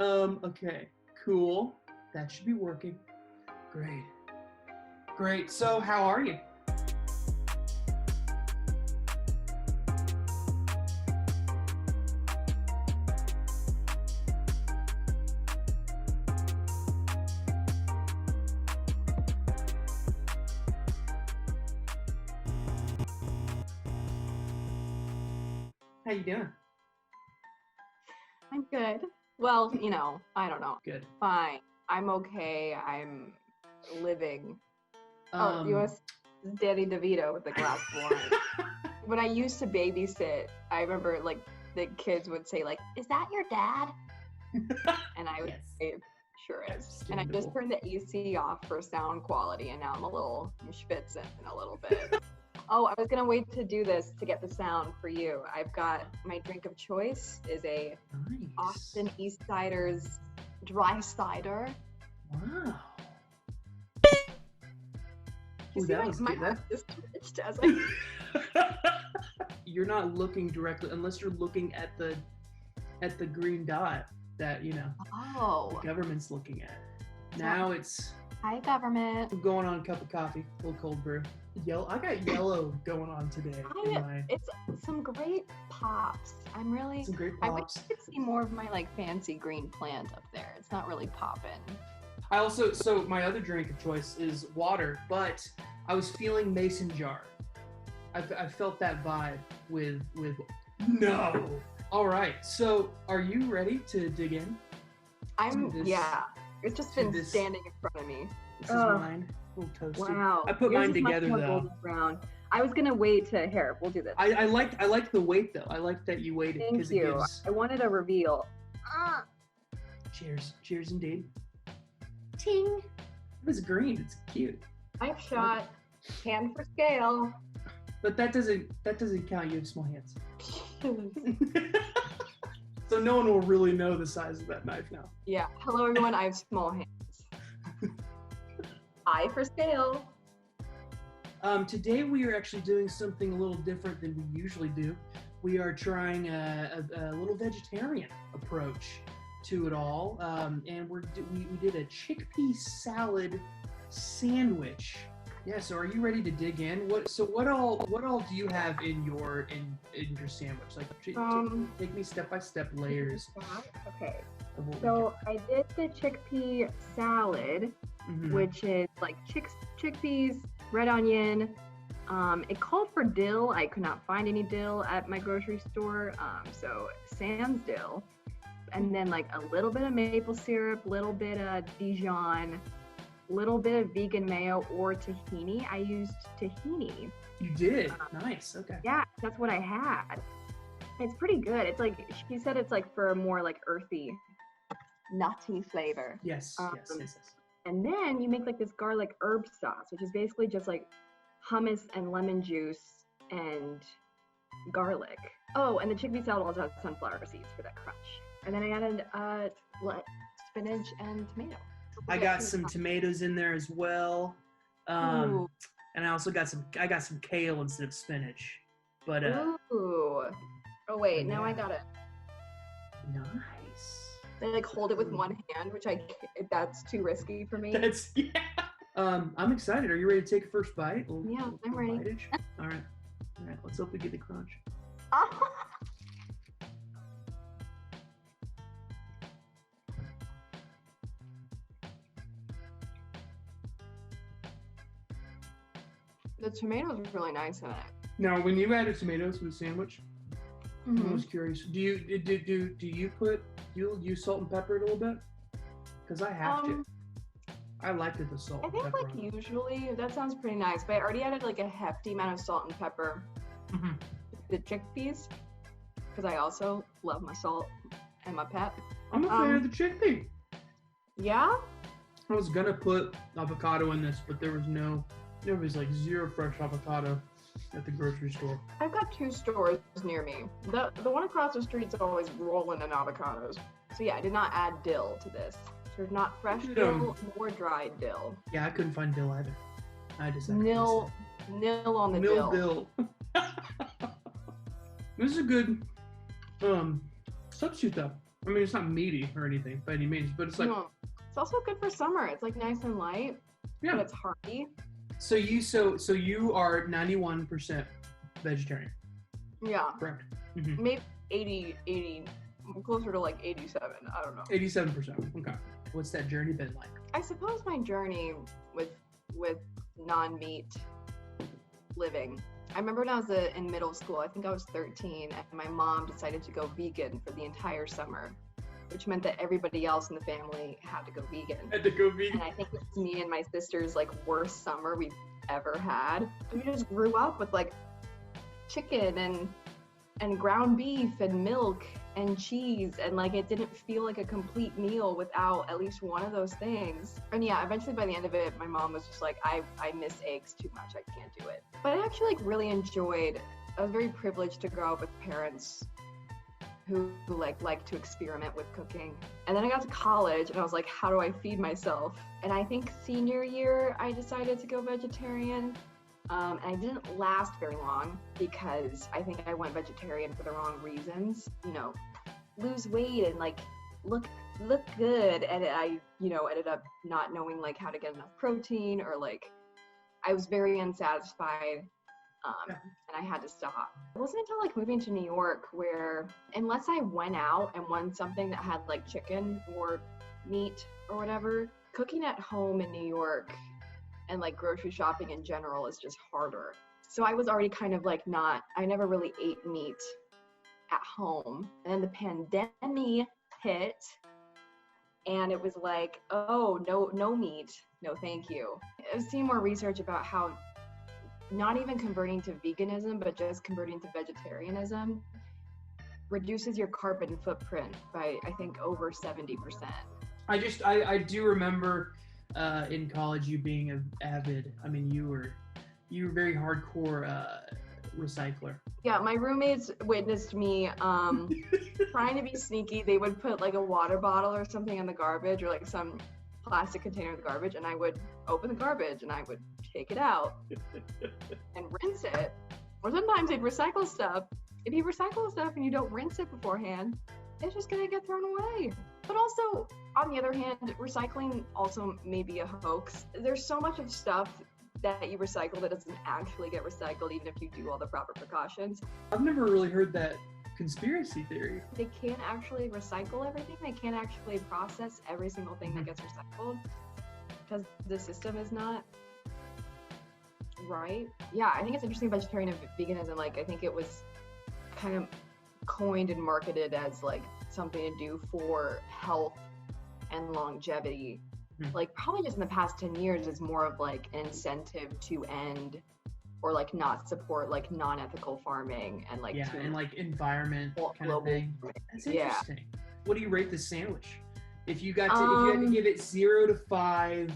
Okay, cool. That should be working. Great. Great. So, how are you? How you doing? I'm good. Well, I don't know. Good. Fine. I'm okay. I'm living. You Um, want Danny DeVito with the glass of wine. When I used to babysit, I remember like the kids would say like, "Is that your dad?" And I would yes. say, "Sure is." And I just turned the AC off for sound quality, and now I'm a little schwitzing a little bit. Oh, I was gonna wait to do this to get the sound for you. I've got my drink of choice is a Nice. Austin East Siders dry cider. Wow. You Ooh, see, that was my good. heart just twitched as I. You're not looking directly unless you're looking at the green dot that the Oh. government's looking at. Now it's Hi, government. I'm going on a cup of coffee, a little cold brew. I got yellow going on today. It's some great pops. I'm really. Some great I wish pops. you could see more of my like fancy green plant up there. It's not really popping. So my other drink of choice is water, but I was feeling mason jar. I felt that vibe with no. All right, so are you ready to dig in? Yeah. It's just been standing in front of me. This is mine. A little toasted. Wow. I put mine together though. Golden brown. I was gonna wait to here. We'll do this. I like the wait though. I like that you waited because it gives. I wanted a reveal. Cheers. Cheers indeed. Ting. It was green. It's cute. I've shot hand for scale. But that doesn't count. You have small hands. So no one will really know the size of that knife now. Yeah. Hello everyone. I have small hands. I for scale. Today we are actually doing something a little different than we usually do. We are trying a little vegetarian approach to it all, and we did a chickpea salad sandwich. Yeah. So are you ready to dig in? What all do you have in your sandwich? Like take me step by step layers. Okay. So I did the chickpea salad, which is like chickpeas, red onion. It called for dill. I could not find any dill at my grocery store, so sans dill. And then like a little bit of maple syrup, little bit of Dijon, little bit of vegan mayo or tahini. I used tahini. You did? Nice. Okay. Yeah, that's what I had. It's pretty good. It's like she said it's like for a more like earthy, nutty flavor. Yes. Yes. And then you make like this garlic herb sauce, which is basically just like hummus and lemon juice and garlic. Oh, and the chickpea salad also has sunflower seeds for that crunch. And then I added spinach and tomato. I got some tomatoes in there as well. And I also got some kale instead of spinach. But ooh. Oh wait, now I got it. Nice. I like hold it with one hand, which that's too risky for me. I'm excited. Are you ready to take a first bite? Yeah, I'm ready. All right. Let's hope we get the crunch. The tomatoes are really nice in it. Now, when you added tomatoes to the sandwich, I was curious. Do you use salt and pepper it a little bit? Because I have to. I liked it, the salt. I think like usually that sounds pretty nice, but I already added like a hefty amount of salt and pepper. The chickpeas, because I also love my salt and my pep. I'm a fan of the chickpea. Yeah? I was gonna put avocado in this, but there was like zero fresh avocado at the grocery store. I've got 2 stores near me. The one across the street's always rolling in avocados. So yeah, I did not add dill to this. There's not fresh dill or dried dill. Yeah, I couldn't find dill either. I just nil on the dill. This is a good substitute though. I mean, it's not meaty or anything by any means, but it's like. No. It's also good for summer. It's like nice and light, Yeah. but it's hearty. So you are 91% vegetarian. Yeah. Correct. Mm-hmm. Maybe 80, closer to like 87. I don't know. 87%. Okay. What's that journey been like? I suppose my journey with non-meat living. I remember when I was in middle school, I think I was 13, and my mom decided to go vegan for the entire summer, which meant that everybody else in the family had to go vegan. Had to go vegan. And I think it's me and my sister's like worst summer we've ever had. We just grew up with like chicken and ground beef and milk and cheese, and like it didn't feel like a complete meal without at least one of those things. And yeah, eventually by the end of it, my mom was just like, I miss eggs too much, I can't do it. But I actually like really enjoyed, I was very privileged to grow up with parents who like to experiment with cooking. And then I got to college and I was like, how do I feed myself? And I think senior year I decided to go vegetarian. And I didn't last very long because I think I went vegetarian for the wrong reasons. You know, lose weight and like look good. And I, ended up not knowing like how to get enough protein, or like I was very unsatisfied. And I had to stop. It wasn't until like moving to New York where, unless I went out and won something that had like chicken or meat or whatever, cooking at home in New York and like grocery shopping in general is just harder. So I was already kind of like I never really ate meat at home. And then the pandemic hit and it was like, oh, no meat, no thank you. I've seen more research about how not even converting to veganism, but just converting to vegetarianism reduces your carbon footprint by, I think, over 70%. I do remember in college you being an avid, I mean, you were very hardcore recycler. Yeah, my roommates witnessed me trying to be sneaky. They would put like a water bottle or something in the garbage, or like some plastic container in the garbage, and I would open the garbage and I would take it out and rinse it. Or sometimes they'd recycle stuff. If you recycle stuff and you don't rinse it beforehand, it's just gonna get thrown away. But also, on the other hand, recycling also may be a hoax. There's so much of stuff that you recycle that doesn't actually get recycled, even if you do all the proper precautions. I've never really heard that conspiracy theory. They can't actually recycle everything. They can't actually process every single thing that gets recycled because the system is not right. Yeah, I think it's interesting, vegetarian and veganism. Like, I think it was kind of coined and marketed as like something to do for health and longevity. Like probably just in the past 10 years is more of like an incentive to end or like not support like non-ethical farming and like and like environment kind of thing. That's interesting. What do you rate this sandwich? If you got to, if you had to give it 0 to 5,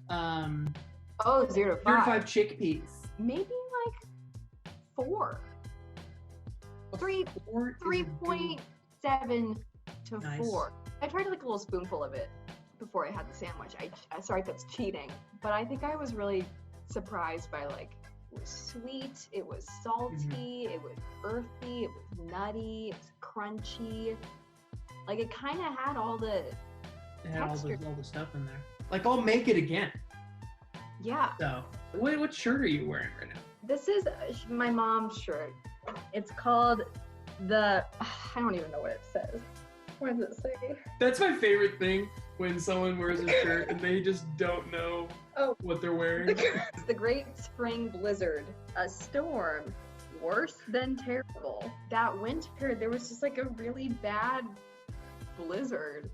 0 to 5. 0 to 5 chickpeas. Maybe like 4. 3.7 to 4. I tried like a little spoonful of it before I had the sandwich. I sorry if that's cheating, but I think I was really surprised by like, it was sweet, it was salty, it was earthy, it was nutty, it was crunchy. Like it kind of had all the all the stuff in there. Like I'll make it again. Yeah. So what shirt are you wearing right now? This is my mom's shirt. It's called I don't even know what it says. What does it say? That's my favorite thing, when someone wears a shirt and they just don't know what they're wearing. It's the Great Spring Blizzard, a storm worse than terrible. That winter, there was just like a really bad blizzard,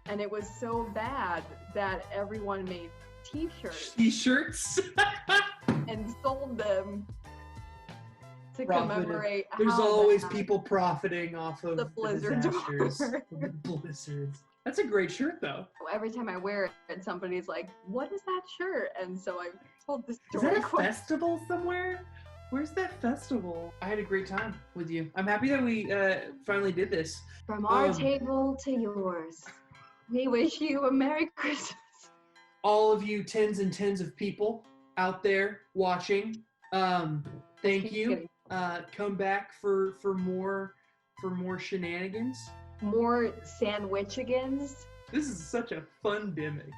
and it was so bad that everyone made t-shirts and sold them to commemorate. There's always people profiting off of the blizzards. The blizzards. That's a great shirt, though. Every time I wear it, somebody's like, "What is that shirt?" And so I told this story. Is that a festival somewhere? Where's that festival? I had a great time with you. I'm happy that we finally did this. From our table to yours, we wish you a Merry Christmas. All of you tens and tens of people out there watching, thank you. Come back for more shenanigans. more sandwichigans. This is such a fun gimmick.